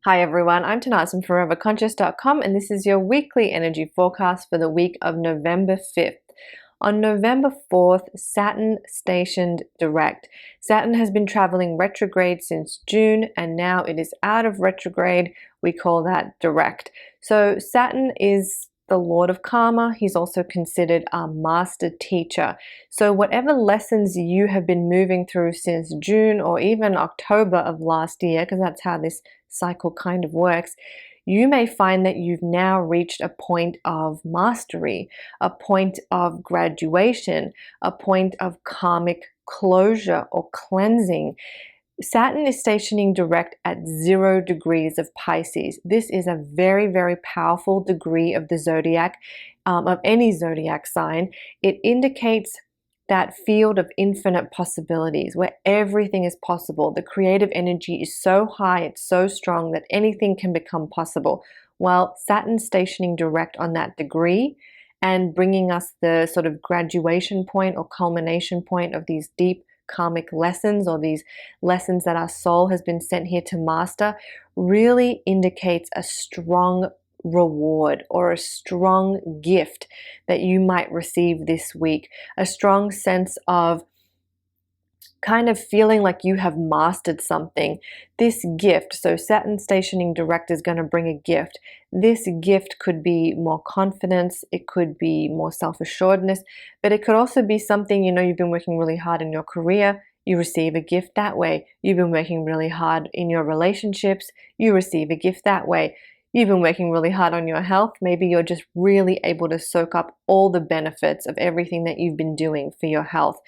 Hi everyone, I'm Tanaaz from foreverconscious.com and this is your weekly energy forecast for the week of November 5th. On November 4th, Saturn stationed direct. Saturn has been traveling retrograde since June and now it is out of retrograde. We call that direct. So Saturn is the Lord of Karma. He's also considered our master teacher. So whatever lessons you have been moving through since June or even October of last year, because that's how this cycle kind of works, you may find that you've now reached a point of mastery, a point of graduation, a point of karmic closure or cleansing. Saturn is stationing direct at 0 degrees of Pisces. This is a very, very powerful degree of the zodiac, of any zodiac sign. It indicates that field of infinite possibilities where everything is possible. The creative energy is so high, it's so strong that anything can become possible. While Saturn stationing direct on that degree and bringing us the sort of graduation point or culmination point of these deep karmic lessons, or these lessons that our soul has been sent here to master, really indicates a strong reward or a strong gift that you might receive this week. A strong sense of kind of feeling like you have mastered something. This gift, so Saturn stationing direct is going to bring a gift. This gift could be more confidence, it could be more self-assuredness, but it could also be something, you've been working really hard in your career, you receive a gift that way. You've been working really hard in your relationships, you receive a gift that way. You've been working really hard on your health. Maybe you're just really able to soak up all the benefits of everything that you've been doing for your health.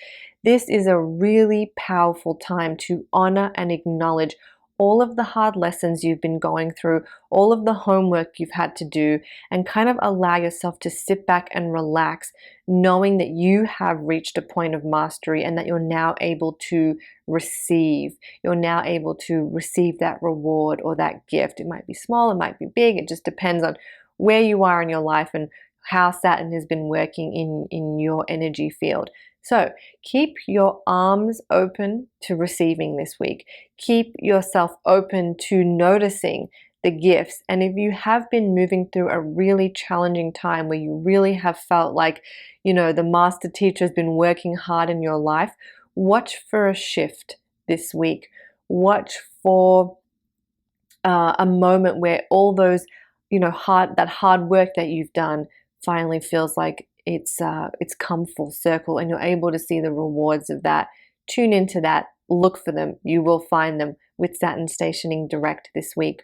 This is a really powerful time to honor and acknowledge all of the hard lessons you've been going through, all of the homework you've had to do, and kind of allow yourself to sit back and relax, knowing that you have reached a point of mastery and that you're now able to receive. You're now able to receive that reward or that gift. It might be small, it might be big. It just depends on where you are in your life and how Saturn has been working in your energy field. So keep your arms open to receiving this week. Keep yourself open to noticing the gifts. And if you have been moving through a really challenging time where you really have felt like, the master teacher has been working hard in your life, watch for a shift this week. Watch for a moment where all those, that hard work that you've done finally feels like it's come full circle and you're able to see the rewards of that. Tune into that, look for them. You will find them with Saturn stationing direct this week.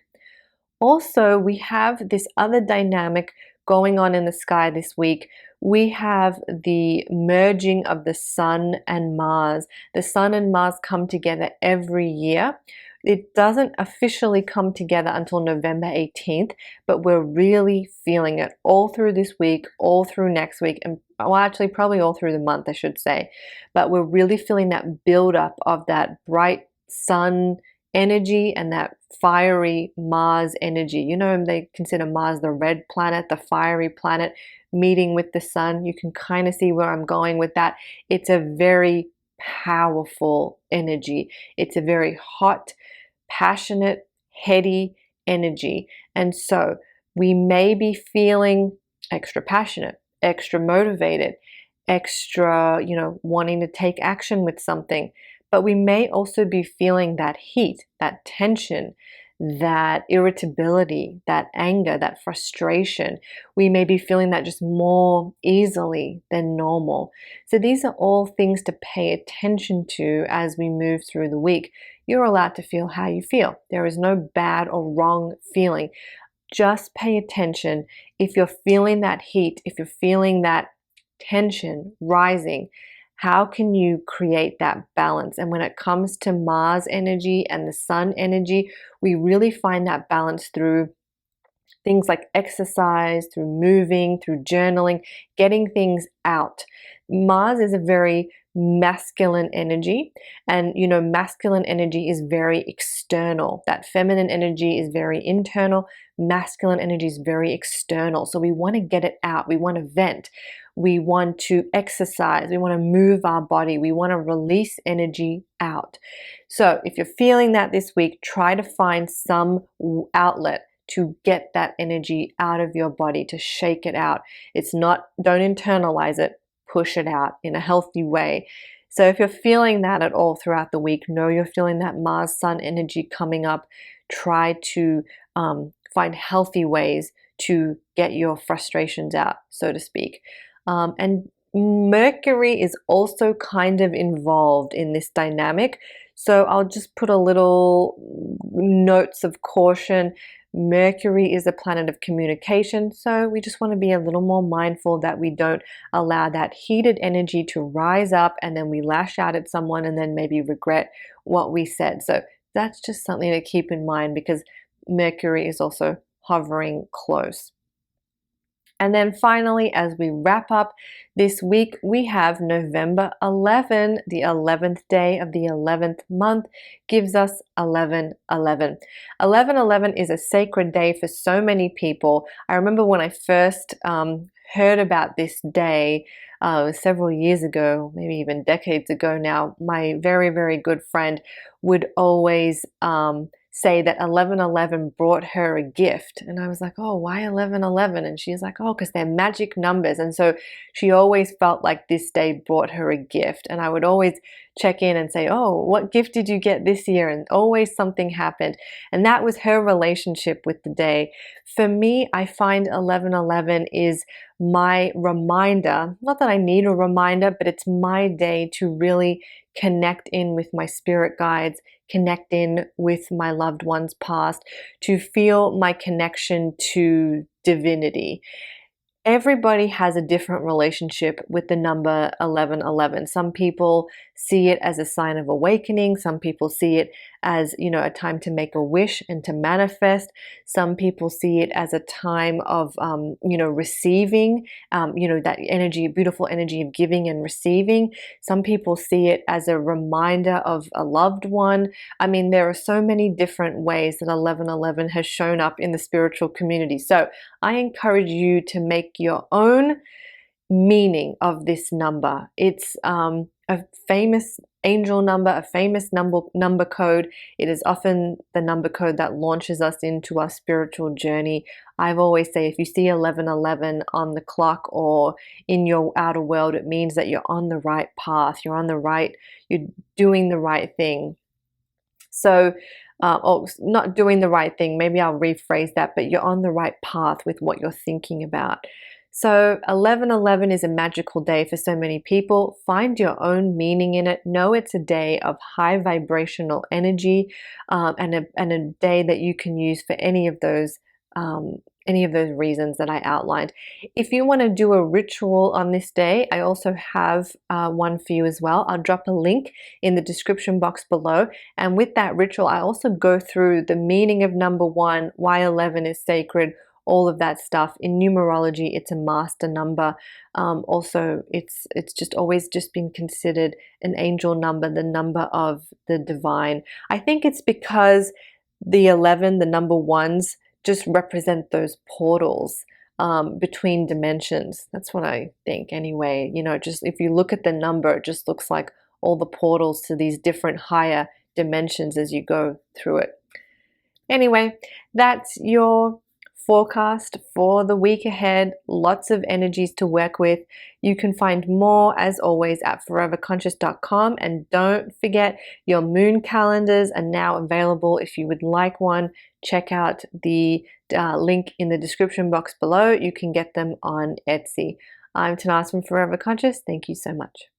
Also, we have this other dynamic going on in the sky this week. We have the merging of the Sun and Mars. The Sun and Mars come together every year. It doesn't officially come together until November 18th, but we're really feeling it all through this week, all through next week, and actually probably all through the month, I should say. But we're really feeling that buildup of that bright sun energy and that fiery Mars energy. They consider Mars the red planet, the fiery planet, meeting with the sun. You can kind of see where I'm going with that. It's a very powerful energy. It's a very hot, passionate, heady energy. And so we may be feeling extra passionate, extra motivated, extra, wanting to take action with something. But we may also be feeling that heat, that tension, that irritability, that anger, that frustration. We may be feeling that just more easily than normal. So these are all things to pay attention to as we move through the week. You're allowed to feel how you feel. There is no bad or wrong feeling. Just pay attention. If you're feeling that heat, if you're feeling that tension rising, how can you create that balance? And when it comes to Mars energy and the Sun energy, we really find that balance through things like exercise, through moving, through journaling, getting things out. Mars is a very masculine energy. And masculine energy is very external. That feminine energy is very internal. Masculine energy is very external. So we want to get it out. We want to vent. We want to exercise. We want to move our body. We want to release energy out. So if you're feeling that this week, try to find some outlet to get that energy out of your body, to shake it out. Don't internalize it, push it out in a healthy way. So if you're feeling that at all throughout the week, know you're feeling that Mars Sun energy coming up. Try to find healthy ways to get your frustrations out, so to speak. And Mercury is also kind of involved in this dynamic. So I'll just put a little notes of caution. Mercury is a planet of communication, so we just want to be a little more mindful that we don't allow that heated energy to rise up and then we lash out at someone and then maybe regret what we said. So that's just something to keep in mind because Mercury is also hovering close. And then finally, as we wrap up this week, we have November 11, the 11th day of the 11th month, gives us 11/11. 11/11 is a sacred day for so many people. I remember when I first heard about this day several years ago, maybe even decades ago now, my very, very good friend would always say that 11/11 brought her a gift. And I was like, oh, why 11/11? And she's like, oh, because they're magic numbers. And so she always felt like this day brought her a gift. And I would always check in and say, oh, what gift did you get this year? And always something happened. And that was her relationship with the day. For me, I find 11/11 is my reminder, not that I need a reminder, but it's my day to really connect in with my spirit guides, connect in with my loved ones past, to feel my connection to divinity. Everybody has a different relationship with the number 11/11. Some people see it as a sign of awakening. Some people see it as, a time to make a wish and to manifest. Some people see it as a time of, receiving, that energy, beautiful energy of giving and receiving. Some people see it as a reminder of a loved one. I mean, there are so many different ways that 11/11 has shown up in the spiritual community. So I encourage you to make your own meaning of this number. It's a famous angel number, a famous number code. It is often the number code that launches us into our spiritual journey. I've always say if you see 11/11 on the clock or in your outer world, it means that you're on the right path. You're doing the right thing. So, or not doing the right thing, maybe I'll rephrase that, but you're on the right path with what you're thinking about. So 11/11 is a magical day for so many people. Find your own meaning in it. Know it's a day of high vibrational energy, and a day that you can use for any of those reasons that I outlined. If you want to do a ritual on this day, I also have one for you as well. I'll drop a link in the description box below. And with that ritual, I also go through the meaning of number 1, why 11 is sacred, all of that stuff. In numerology, it's a master number. Also, it's just always just been considered an angel number, the number of the divine. I think it's because the 11, the number ones, just represent those portals between dimensions. That's what I think anyway. Just if you look at the number, it just looks like all the portals to these different higher dimensions as you go through it. Anyway, that's your forecast for the week ahead. Lots of energies to work with. You can find more, as always, at foreverconscious.com. And don't forget, your moon calendars are now available. If you would like one, check out the link in the description box below. You can get them on Etsy. I'm Tanaaz from Forever Conscious. Thank you so much.